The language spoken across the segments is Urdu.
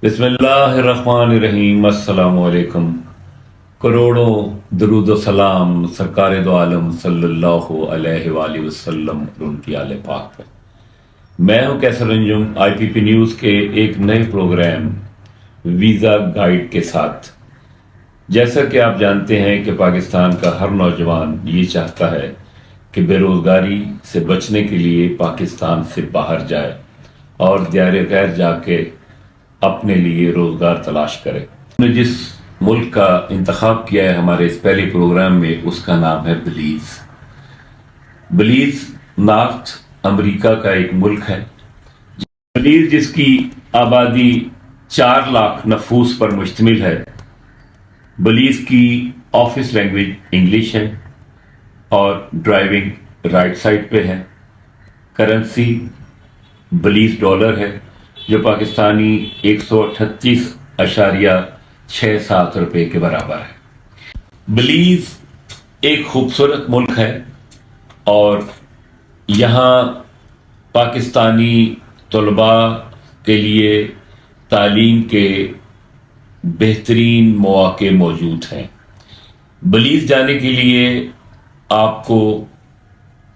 بسم اللہ الرحمن الرحیم، السلام علیکم۔ کروڑوں درود و سلام سرکار دو عالم صلی اللہ علیہ وآلہ وسلم اور ان کی آل پاک پر۔ میں ہوں کیسر انجم، آئی پی پی نیوز کے ایک نئے پروگرام ویزا گائیڈ کے ساتھ۔ جیسا کہ آپ جانتے ہیں کہ پاکستان کا ہر نوجوان یہ چاہتا ہے کہ بے روزگاری سے بچنے کے لیے پاکستان سے باہر جائے اور دیار غیر جا کے اپنے لیے روزگار تلاش کرے۔ ہم نے جس ملک کا انتخاب کیا ہے ہمارے اس پہلے پروگرام میں، اس کا نام ہے بلیز۔ بلیز نارتھ امریکہ کا ایک ملک ہے۔ بلیز جس کی آبادی 4 لاکھ نفوس پر مشتمل ہے۔ بلیز کی آفس لینگویج انگلش ہے اور ڈرائیونگ رائٹ سائڈ پہ ہے۔ کرنسی بلیز ڈالر ہے جو پاکستانی 138.67 روپے کے برابر ہے۔ بلیز ایک خوبصورت ملک ہے اور یہاں پاکستانی طلباء کے لیے تعلیم کے بہترین مواقع موجود ہیں۔ بلیز جانے کے لیے آپ کو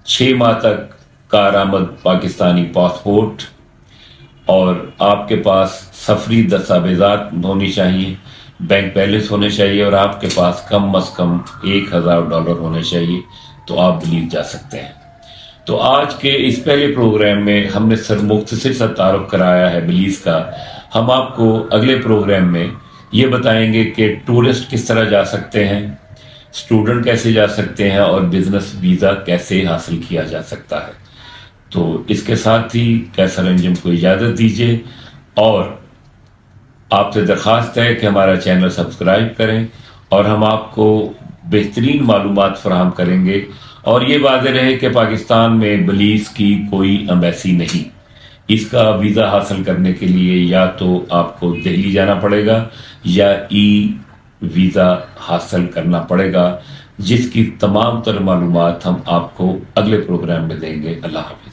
6 ماہ تک کارآمد پاکستانی پاسپورٹ اور آپ کے پاس سفری دستاویزات ہونی چاہیے، بینک بیلنس ہونے چاہیے اور آپ کے پاس کم از کم $1000 ہونے چاہیے، تو آپ بلیز جا سکتے ہیں۔ تو آج کے اس پہلے پروگرام میں ہم نے مختصر سا تعارف کرایا ہے بلیز کا۔ ہم آپ کو اگلے پروگرام میں یہ بتائیں گے کہ ٹورسٹ کس طرح جا سکتے ہیں، اسٹوڈنٹ کیسے جا سکتے ہیں اور بزنس ویزا کیسے حاصل کیا جا سکتا ہے۔ تو اس کے ساتھ ہی کیسر انجم کو اجازت دیجیے اور آپ سے درخواست ہے کہ ہمارا چینل سبسکرائب کریں اور ہم آپ کو بہترین معلومات فراہم کریں گے۔ اور یہ واضح رہے کہ پاکستان میں بلیز کی کوئی ایمبیسی نہیں۔ اس کا ویزا حاصل کرنے کے لیے یا تو آپ کو دہلی جانا پڑے گا یا ای ویزا حاصل کرنا پڑے گا، جس کی تمام تر معلومات ہم آپ کو اگلے پروگرام میں دیں گے۔ اللہ حافظ۔